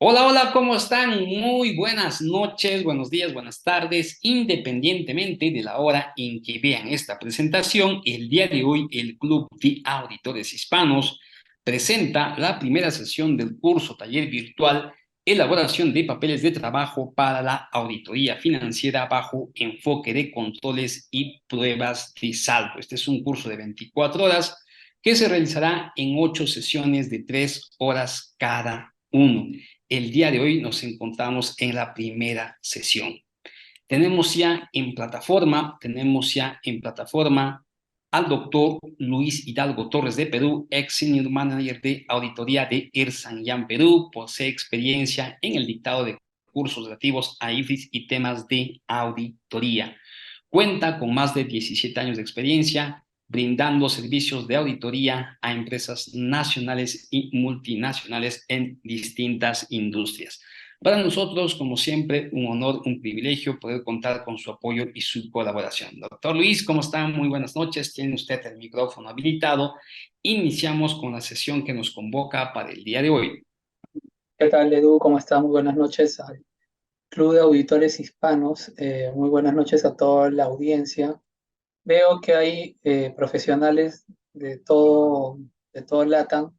Hola, hola, ¿cómo están? Muy buenas noches, buenos días, buenas tardes, independientemente de la hora en que vean esta presentación. El día de hoy, el Club de Auditores Hispanos presenta la primera sesión del curso taller virtual Elaboración de papeles de trabajo para la auditoría financiera bajo enfoque de controles y pruebas de saldo. Este es un curso de 24 horas que se realizará en 8 sesiones de 3 horas cada uno. El día de hoy nos encontramos en la primera sesión. Tenemos ya en plataforma al doctor Luis Hidalgo Torres de Perú, ex Senior Manager de Auditoría de Ersan Yan Perú. Posee experiencia en el dictado de cursos relativos a IFRIS y temas de auditoría. Cuenta con más de 17 años de experiencia brindando servicios de auditoría a empresas nacionales y multinacionales en distintas industrias. Para nosotros, como siempre, un honor, un privilegio poder contar con su apoyo y su colaboración. Doctor Luis, ¿cómo está? Muy buenas noches. Tiene usted el micrófono habilitado. Iniciamos con la sesión que nos convoca para el día de hoy. ¿Qué tal, Edu? ¿Cómo estás? Muy buenas noches al Club de Auditores Hispanos. Muy buenas noches a toda la audiencia. Veo que hay profesionales de todo LATAM.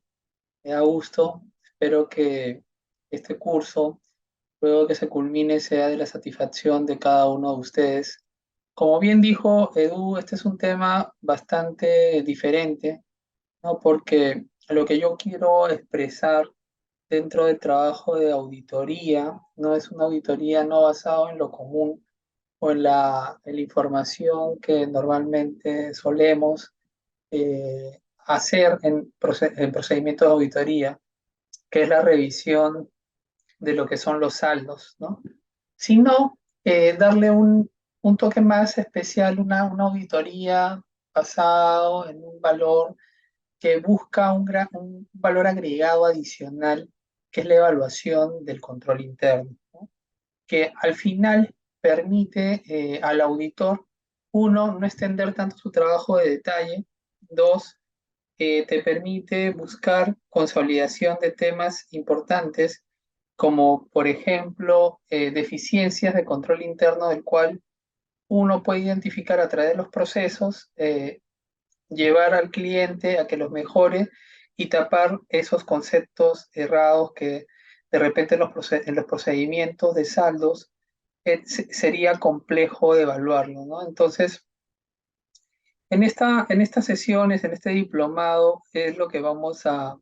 Me da gusto. Espero que este curso, luego que se culmine, sea de la satisfacción de cada uno de ustedes. Como bien dijo Edu, este es un tema bastante diferente, ¿no? Porque lo que yo quiero expresar dentro del trabajo de auditoría, no es una auditoría no basada en lo común o en la información que normalmente solemos hacer en procedimientos de auditoría, que es la revisión de lo que son los saldos, ¿no? Sino darle un toque más especial, una auditoría basado en un valor que busca un valor agregado adicional, que es la evaluación del control interno, ¿no? Que al final permite al auditor, uno, no extender tanto su trabajo de detalle; dos, te permite buscar consolidación de temas importantes, como por ejemplo deficiencias de control interno, del cual uno puede identificar a través de los procesos, llevar al cliente a que los mejore y tapar esos conceptos errados que de repente en los procedimientos de saldos sería complejo de evaluarlo, ¿no? Entonces, en estas sesiones, en este diplomado, es lo que vamos a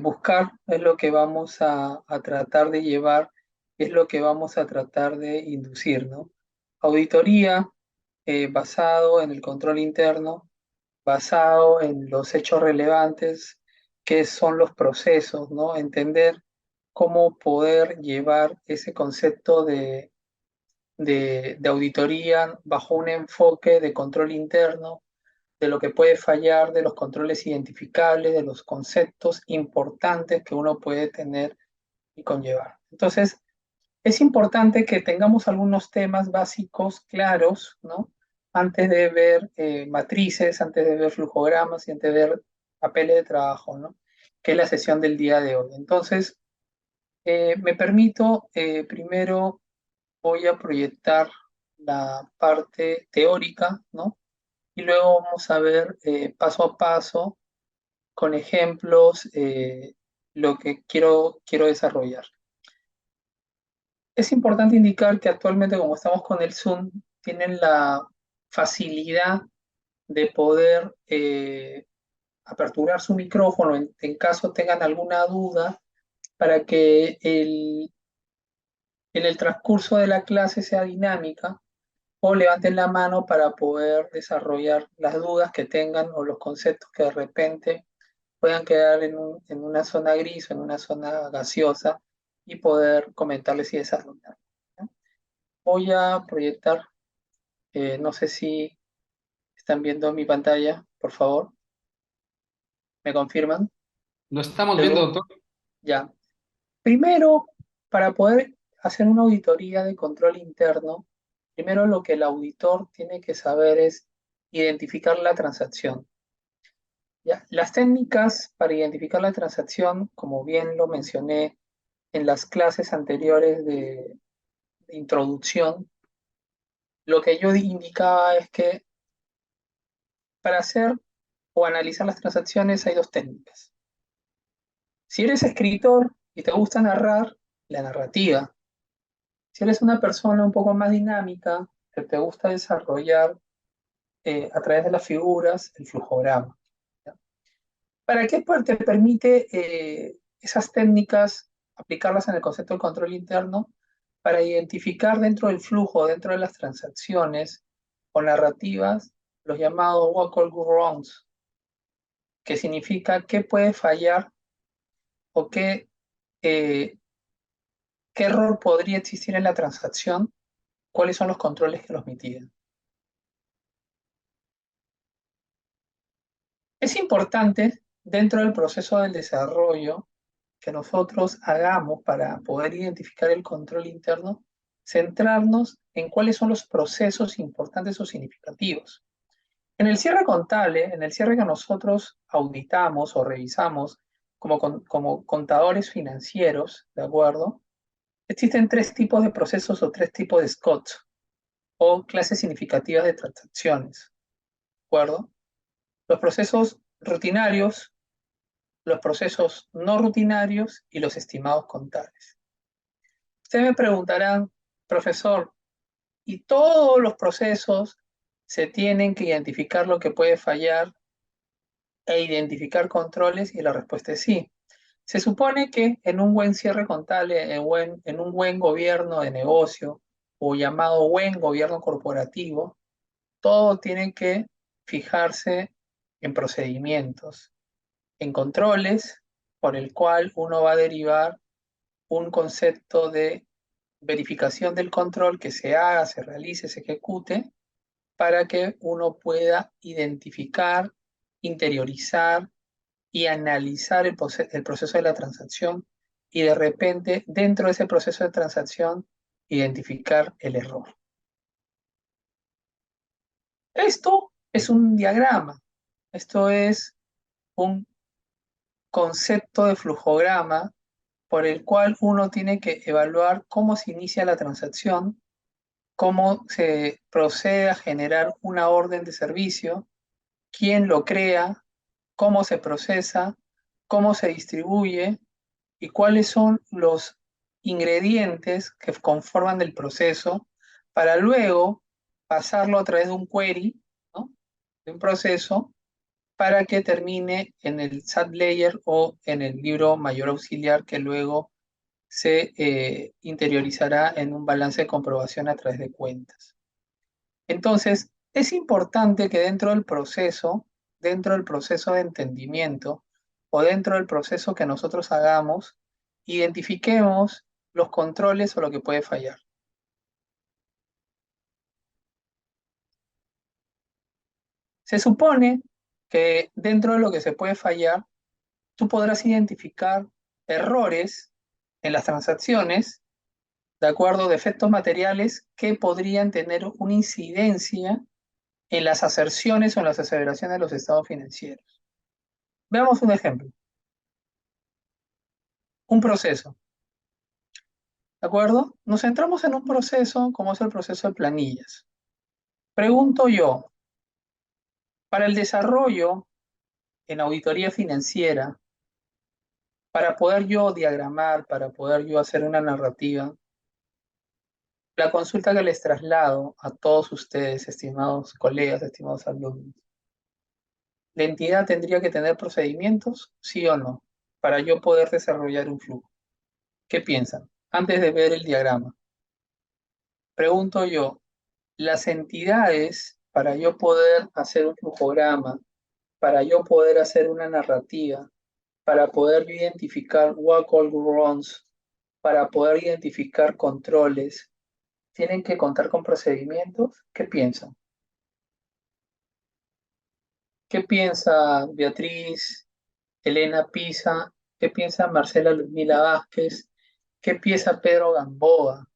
buscar, es lo que vamos a tratar de llevar, es lo que vamos a tratar de inducir, ¿no? Auditoría basado en el control interno, basado en los hechos relevantes, que son los procesos, ¿no? Entender cómo poder llevar ese concepto de auditoría bajo un enfoque de control interno, de lo que puede fallar, de los controles identificables, de los conceptos importantes que uno puede tener y conllevar. Entonces, es importante que tengamos algunos temas básicos claros, ¿no? Antes de ver matrices, antes de ver flujogramas y antes de ver papeles de trabajo, ¿no? Que es la sesión del día de hoy. Entonces, me permito, primero voy a proyectar la parte teórica, ¿no? Y luego vamos a ver paso a paso, con ejemplos, lo que quiero desarrollar. Es importante indicar que actualmente, como estamos con el Zoom, tienen la facilidad de poder aperturar su micrófono en caso tengan alguna duda, para que en el transcurso de la clase sea dinámica, o levanten la mano para poder desarrollar las dudas que tengan o los conceptos que de repente puedan quedar en una zona gris o en una zona gaseosa, y poder comentarles y desarrollar, ¿no? Voy a proyectar, no sé si están viendo mi pantalla, por favor, ¿me confirman? Lo estamos viendo, Edu, doctor. ya. Primero, para poder hacer una auditoría de control interno, primero lo que el auditor tiene que saber es identificar la transacción. ¿Ya? Las técnicas para identificar la transacción, como bien lo mencioné en las clases anteriores de introducción, lo que yo indicaba es que para hacer o analizar las transacciones hay dos técnicas. Si eres escritor y te gusta narrar, la narrativa. Si eres una persona un poco más dinámica, que te gusta desarrollar a través de las figuras, el flujograma. ¿Ya? ¿Para qué te permite esas técnicas aplicarlas en el concepto de control interno? Para identificar dentro del flujo, dentro de las transacciones o narrativas, los llamados what could go wrongs, que significa qué puede fallar o eh, qué error podría existir en la transacción, cuáles son los controles que los mitigan. Es importante dentro del proceso del desarrollo que nosotros hagamos para poder identificar el control interno, centrarnos en cuáles son los procesos importantes o significativos. En el cierre contable, en el cierre que nosotros auditamos o revisamos como contadores financieros, ¿de acuerdo? Existen tres tipos de procesos o tres tipos de SCOTs o clases significativas de transacciones, ¿de acuerdo? Los procesos rutinarios, los procesos no rutinarios y los estimados contables. Ustedes me preguntarán, profesor, ¿y todos los procesos se tienen que identificar lo que puede fallar e identificar controles? Y la respuesta es sí. Se supone que en un buen cierre contable, en un buen gobierno de negocio o llamado buen gobierno corporativo, todo tiene que fijarse en procedimientos, en controles, por el cual uno va a derivar un concepto de verificación del control que se haga, se realice, se ejecute, para que uno pueda identificar, interiorizar y analizar el proceso de la transacción y de repente dentro de ese proceso de transacción identificar el error. Esto es un diagrama, esto es un concepto de flujograma por el cual uno tiene que evaluar cómo se inicia la transacción, cómo se procede a generar una orden de servicio, quién lo crea, cómo se procesa, cómo se distribuye y cuáles son los ingredientes que conforman el proceso para luego pasarlo a través de un query, ¿no? De un proceso para que termine en el SAT layer o en el libro mayor auxiliar que luego se interiorizará en un balance de comprobación a través de cuentas. Entonces, es importante que dentro del proceso de entendimiento o dentro del proceso que nosotros hagamos, identifiquemos los controles o lo que puede fallar. Se supone que dentro de lo que se puede fallar, tú podrás identificar errores en las transacciones, de acuerdo a efectos materiales que podrían tener una incidencia en las aserciones o en las aseveraciones de los estados financieros. Veamos un ejemplo. Un proceso, ¿de acuerdo? Nos centramos en un proceso como es el proceso de planillas. Pregunto yo, para el desarrollo en auditoría financiera, para poder yo diagramar, para poder yo hacer una narrativa, la consulta que les traslado a todos ustedes, estimados colegas, estimados alumnos, ¿la entidad tendría que tener procedimientos, sí o no, para yo poder desarrollar un flujo? ¿Qué piensan? Antes de ver el diagrama, pregunto yo, las entidades, para yo poder hacer un flujograma, para yo poder hacer una narrativa, para poder identificar what all runs, para poder identificar controles, ¿tienen que contar con procedimientos? ¿Qué piensan? ¿Qué piensa Beatriz, Elena Pisa? ¿Qué piensa Marcela Ludmila Vázquez? ¿Qué piensa Pedro Gamboa?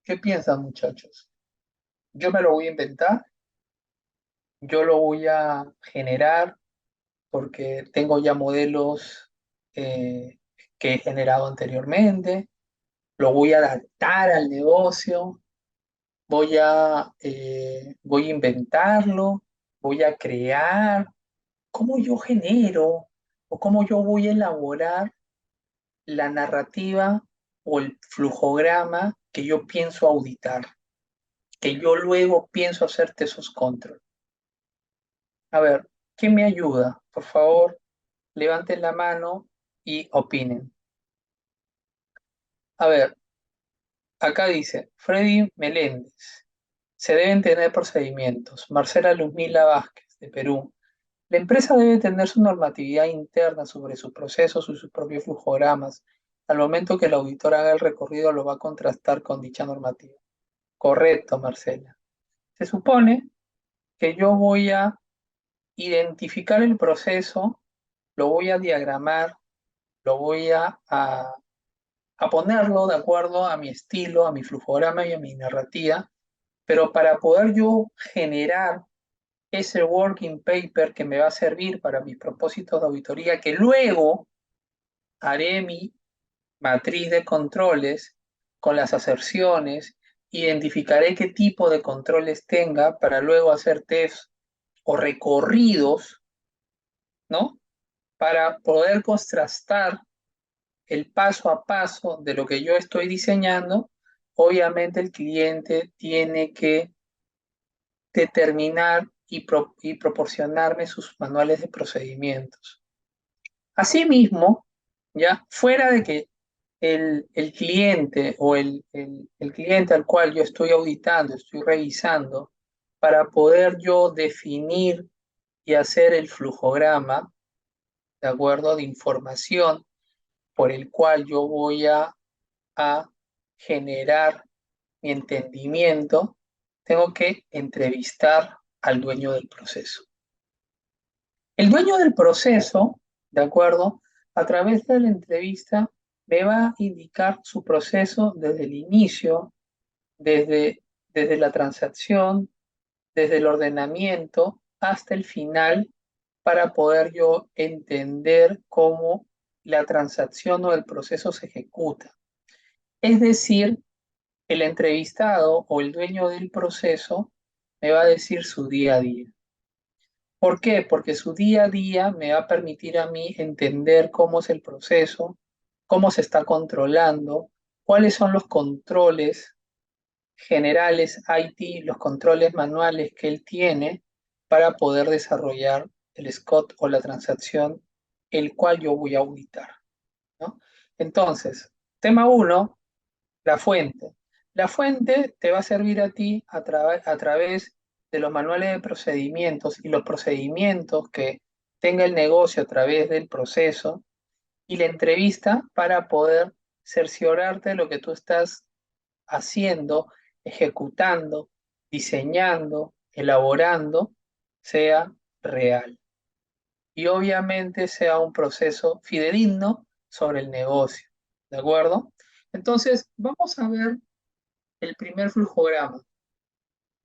¿Qué piensan, muchachos? Yo me lo voy a inventar, yo lo voy a generar porque tengo ya modelos que he generado anteriormente, lo voy a adaptar al negocio, voy a inventarlo, voy a crear, cómo yo genero o cómo yo voy a elaborar la narrativa o el flujograma que yo pienso auditar, que yo luego pienso hacerte esos controles. A ver, ¿quién me ayuda? Por favor, levanten la mano y opinen. A ver, acá dice, Freddy Meléndez, se deben tener procedimientos. Marcela Luzmila Vázquez, de Perú. La empresa debe tener su normatividad interna sobre sus procesos y sus propios flujogramas. Al momento que el auditor haga el recorrido, lo va a contrastar con dicha normativa. Correcto, Marcela. Se supone que yo voy a identificar el proceso, lo voy a diagramar, lo voy a ponerlo de acuerdo a mi estilo, a mi flujograma y a mi narrativa, pero para poder yo generar ese working paper que me va a servir para mis propósitos de auditoría, que luego haré mi matriz de controles con las aserciones, identificaré qué tipo de controles tenga para luego hacer test o recorridos, ¿no? Para poder contrastar el paso a paso de lo que yo estoy diseñando. Obviamente el cliente tiene que determinar y proporcionarme sus manuales de procedimientos. Asimismo, ya fuera de que el cliente o el cliente al cual yo estoy auditando, estoy revisando, para poder yo definir y hacer el flujograma, ¿de acuerdo? De información por el cual yo voy a generar mi entendimiento, tengo que entrevistar al dueño del proceso. El dueño del proceso, ¿de acuerdo? A través de la entrevista me va a indicar su proceso desde el inicio, desde la transacción, desde el ordenamiento hasta el final, para poder yo entender cómo la transacción o el proceso se ejecuta. Es decir, el entrevistado o el dueño del proceso me va a decir su día a día. ¿Por qué? Porque su día a día me va a permitir a mí entender cómo es el proceso, cómo se está controlando, cuáles son los controles generales IT, los controles manuales que él tiene para poder desarrollar el SCOT o la transacción, el cual yo voy a auditar, ¿no? Entonces, tema uno, la fuente. La fuente te va a servir a ti a través de los manuales de procedimientos y los procedimientos que tenga el negocio a través del proceso y la entrevista para poder cerciorarte de lo que tú estás haciendo, ejecutando, diseñando, elaborando, sea real. Y obviamente sea un proceso fidedigno sobre el negocio. ¿De acuerdo? Entonces, vamos a ver el primer flujograma.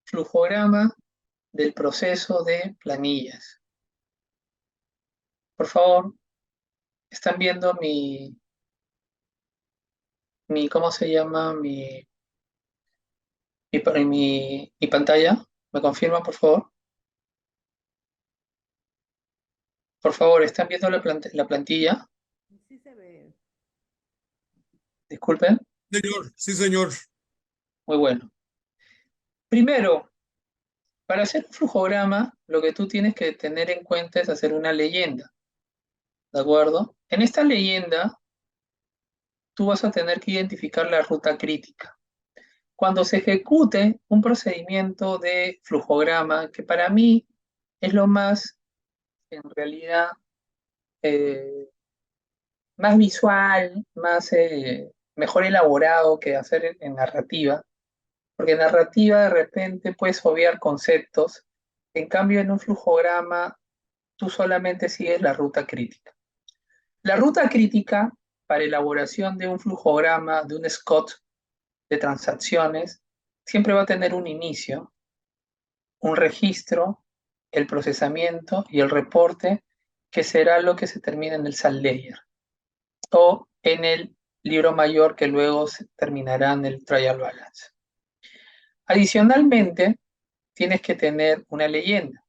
Flujograma del proceso de planillas. Por favor, ¿están viendo ¿cómo se llama? Mi pantalla. ¿Me confirman, por favor? Por favor, ¿están viendo la plantilla? Sí se ve. Disculpen. Señor, sí, señor. Muy bueno. Primero, para hacer un flujograma, lo que tú tienes que tener en cuenta es hacer una leyenda. ¿De acuerdo? En esta leyenda, tú vas a tener que identificar la ruta crítica. Cuando se ejecute un procedimiento de flujograma, que para mí es lo más, en realidad, eh, más visual, mejor elaborado que hacer en narrativa, porque en narrativa de repente puedes obviar conceptos, en cambio en un flujograma tú solamente sigues la ruta crítica. La ruta crítica para elaboración de un flujograma, de un SCOT de transacciones, siempre va a tener un inicio, un registro, el procesamiento y el reporte, que será lo que se termina en el SAL layer o en el libro mayor que luego se terminará en el Trial Balance. Adicionalmente, tienes que tener una leyenda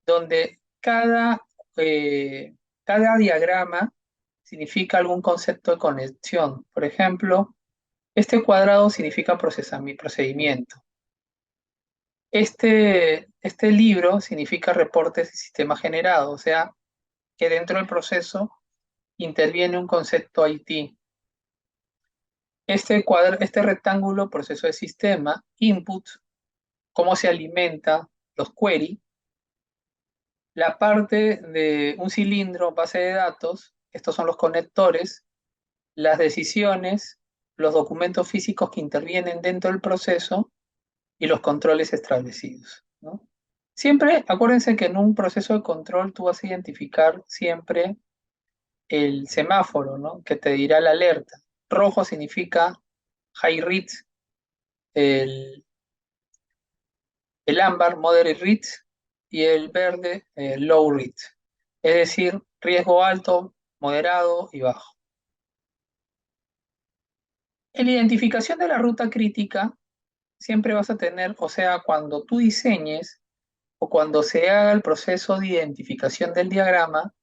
donde cada diagrama significa algún concepto de conexión. Por ejemplo, este cuadrado significa procedimiento. Este libro significa reportes de sistema generado, o sea, que dentro del proceso interviene un concepto IT. Este rectángulo, proceso de sistema, input, cómo se alimenta, los query, la parte de un cilindro, base de datos, estos son los conectores, las decisiones, los documentos físicos que intervienen dentro del proceso y los controles establecidos, ¿no? Siempre, acuérdense que en un proceso de control tú vas a identificar siempre el semáforo, ¿no? Que te dirá la alerta. Rojo significa high risk, el, el ámbar, moderate risk, y el verde, low risk. Es decir, riesgo alto, moderado y bajo. En la identificación de la ruta crítica, siempre vas a tener, o sea, cuando tú diseñes o cuando se haga el proceso de identificación del diagrama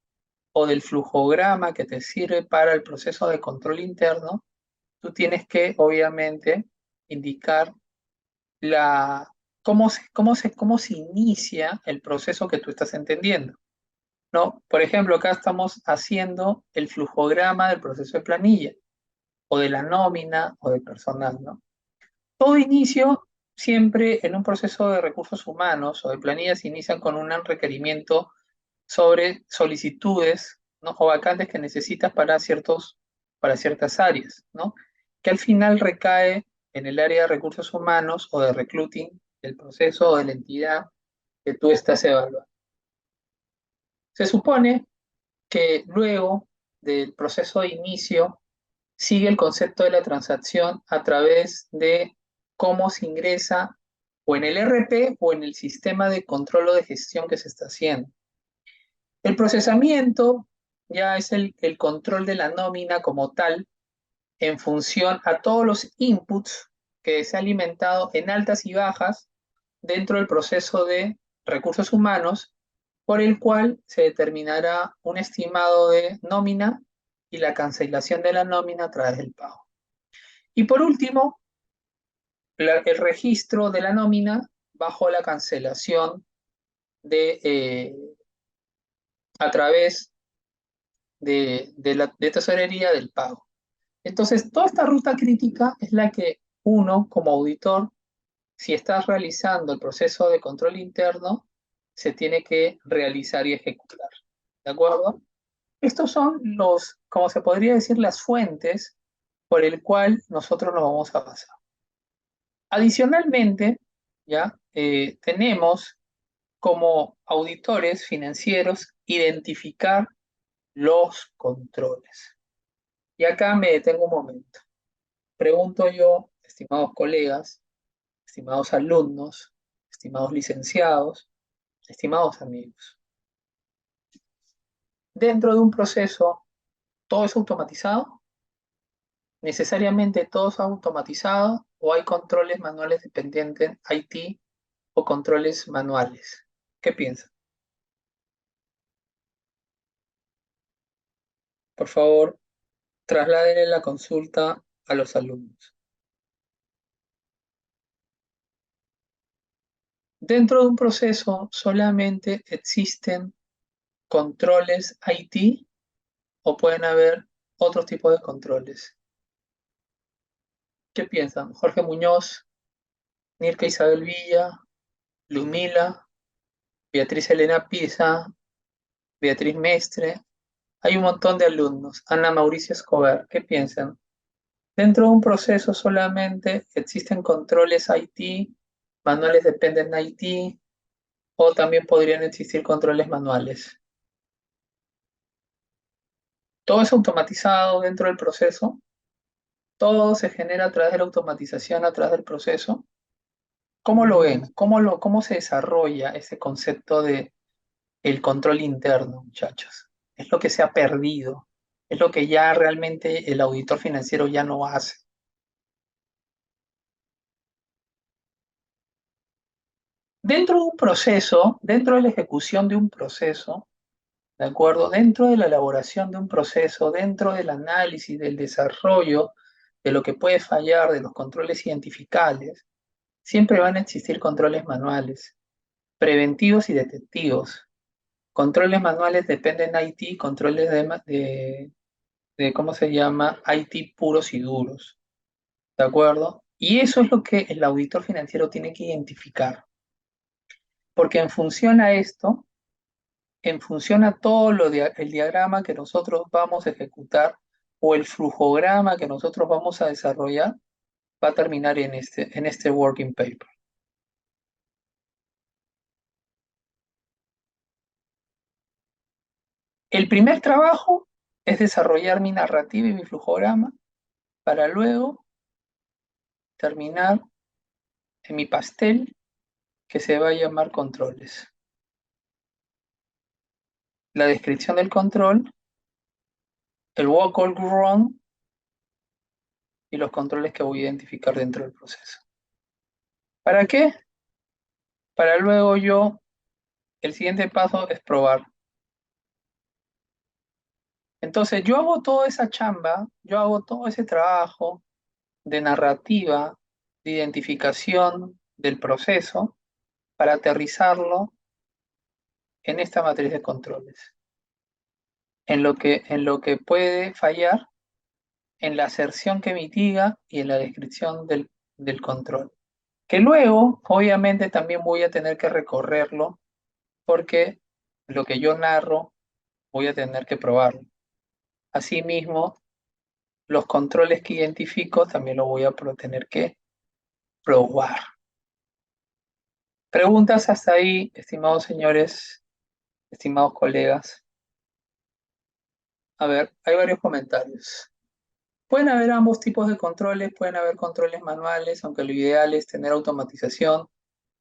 o del flujograma que te sirve para el proceso de control interno, tú tienes que, obviamente, indicar cómo se inicia el proceso que tú estás entendiendo, ¿no? Por ejemplo, acá estamos haciendo el flujograma del proceso de planilla, o de la nómina, o del personal, ¿no? Todo inicio, siempre en un proceso de recursos humanos o de planillas, inician con un requerimiento sobre solicitudes, ¿no? O vacantes que necesitas para ciertas áreas, ¿no? Que al final recae en el área de recursos humanos o de recruiting del proceso o de la entidad que tú estás evaluando. Se supone que luego del proceso de inicio sigue el concepto de la transacción a través de cómo se ingresa o en el RP o en el sistema de control o de gestión que se está haciendo. El procesamiento ya es el control de la nómina como tal en función a todos los inputs que se ha alimentado en altas y bajas dentro del proceso de recursos humanos, por el cual se determinará un estimado de nómina y la cancelación de la nómina a través del pago. Y por último, el registro de la nómina bajo la cancelación a través de tesorería del pago. Entonces, toda esta ruta crítica es la que uno, como auditor, si estás realizando el proceso de control interno, se tiene que realizar y ejecutar. ¿De acuerdo? Estos son como se podría decir, las fuentes por el cual nosotros nos vamos a basar. Adicionalmente, ya tenemos como auditores financieros identificar los controles. Y acá me detengo un momento. Pregunto yo, estimados colegas, estimados alumnos, estimados licenciados, estimados amigos, dentro de un proceso, ¿todo es automatizado? ¿Necesariamente todo es automatizado o hay controles manuales dependientes, IT o controles manuales? ¿Qué piensan? Por favor, trasladen la consulta a los alumnos. Dentro de un proceso solamente existen controles IT o pueden haber otros tipos de controles. ¿Qué piensan? Jorge Muñoz, Nirka Isabel Villa, Lumila, Beatriz Elena Pisa, Beatriz Mestre. Hay un montón de alumnos. Ana Mauricio Escobar, ¿qué piensan? Dentro de un proceso solamente existen controles IT, manuales dependen de IT, o también podrían existir controles manuales. Todo es automatizado dentro del proceso, todo se genera a través de la automatización, a través del proceso. ¿Cómo lo ven? ¿Cómo se desarrolla ese concepto de el control interno, muchachos? Es lo que se ha perdido. Es lo que ya realmente el auditor financiero ya no hace. Dentro de un proceso, dentro de la ejecución de un proceso, ¿de acuerdo? Dentro de la elaboración de un proceso, dentro del análisis, del desarrollo, de lo que puede fallar, de los controles identificables, siempre van a existir controles manuales, preventivos y detectivos. Controles manuales dependen de IT, controles de ¿cómo se llama? IT puros y duros, ¿de acuerdo? Y eso es lo que el auditor financiero tiene que identificar, porque en función a esto, en función a todo el diagrama que nosotros vamos a ejecutar o el flujograma que nosotros vamos a desarrollar, va a terminar en este working paper. El primer trabajo es desarrollar mi narrativa y mi flujograma para luego terminar en mi pastel que se va a llamar controles. La descripción del control, el walk all run y los controles que voy a identificar dentro del proceso. ¿Para qué? Para luego el siguiente paso es probar. Entonces yo hago toda esa chamba, yo hago todo ese trabajo de narrativa, de identificación del proceso para aterrizarlo en esta matriz de controles, en lo que puede fallar, en la aserción que mitiga y en la descripción del control. Que luego, obviamente, también voy a tener que recorrerlo porque lo que yo narro voy a tener que probarlo. Asimismo, los controles que identifico también los voy a tener que probar. Preguntas hasta ahí, estimados señores, estimados colegas. A ver, hay varios comentarios. Pueden haber ambos tipos de controles, pueden haber controles manuales, aunque lo ideal es tener automatización.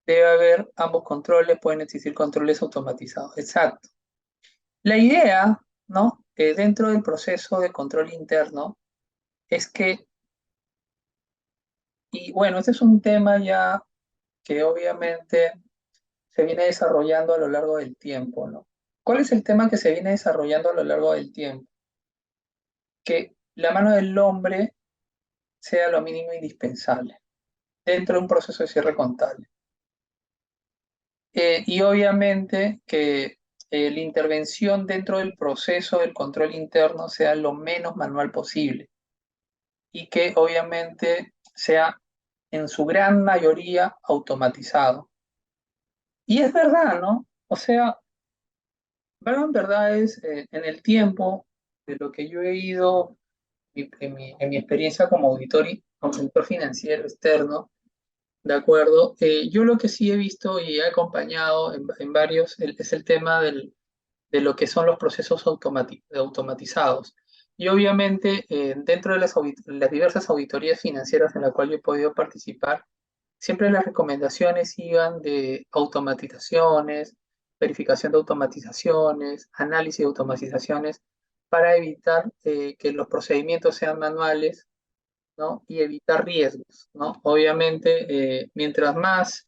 Debe haber ambos controles, pueden existir controles automatizados. Exacto. La idea, ¿no? Dentro del proceso de control interno es que, y bueno, este es un tema ya que obviamente se viene desarrollando a lo largo del tiempo, ¿no? ¿Cuál es el tema que se viene desarrollando a lo largo del tiempo? Que la mano del hombre sea lo mínimo indispensable dentro de un proceso de cierre contable. Y obviamente que la intervención dentro del proceso del control interno sea lo menos manual posible y que obviamente sea en su gran mayoría automatizado. Y es verdad, ¿no? O sea, verdad, en verdad es en el tiempo de lo que yo he ido en mi experiencia como como auditor financiero externo, ¿de acuerdo? Yo lo que sí he visto y he acompañado en varios es el tema de lo que son los procesos automatizados. Y obviamente, dentro de las diversas auditorías financieras en las cuales yo he podido participar, siempre las recomendaciones iban de automatizaciones, verificación de automatizaciones, análisis de automatizaciones, para evitar que los procedimientos sean manuales, ¿no? Y evitar riesgos, ¿no? Obviamente, mientras más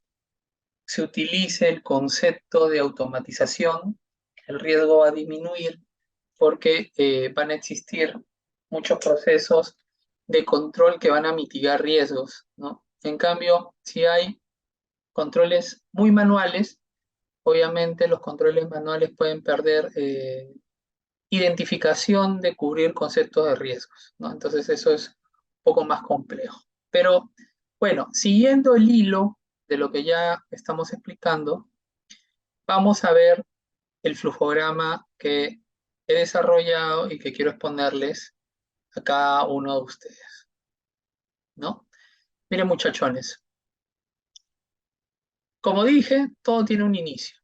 se utilice el concepto de automatización, el riesgo va a disminuir porque van a existir muchos procesos de control que van a mitigar riesgos, ¿no? En cambio, si hay controles muy manuales, obviamente los controles manuales pueden perder identificación de cubrir conceptos de riesgos, ¿no? Entonces eso es un poco más complejo. Pero bueno, siguiendo el hilo de lo que ya estamos explicando, vamos a ver el flujograma que he desarrollado y que quiero exponerles a cada uno de ustedes, ¿no? Miren, muchachones, como dije, todo tiene un inicio,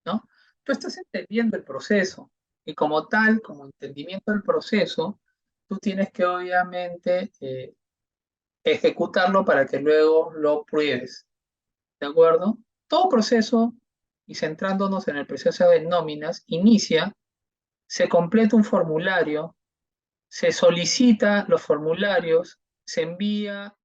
¿no? Tú estás entendiendo el proceso y como tal, como entendimiento del proceso, tú tienes que obviamente ejecutarlo para que luego lo pruebes, ¿de acuerdo? Todo proceso, y centrándonos en el proceso de nóminas, inicia, se completa un formulario se solicita los formularios, se envía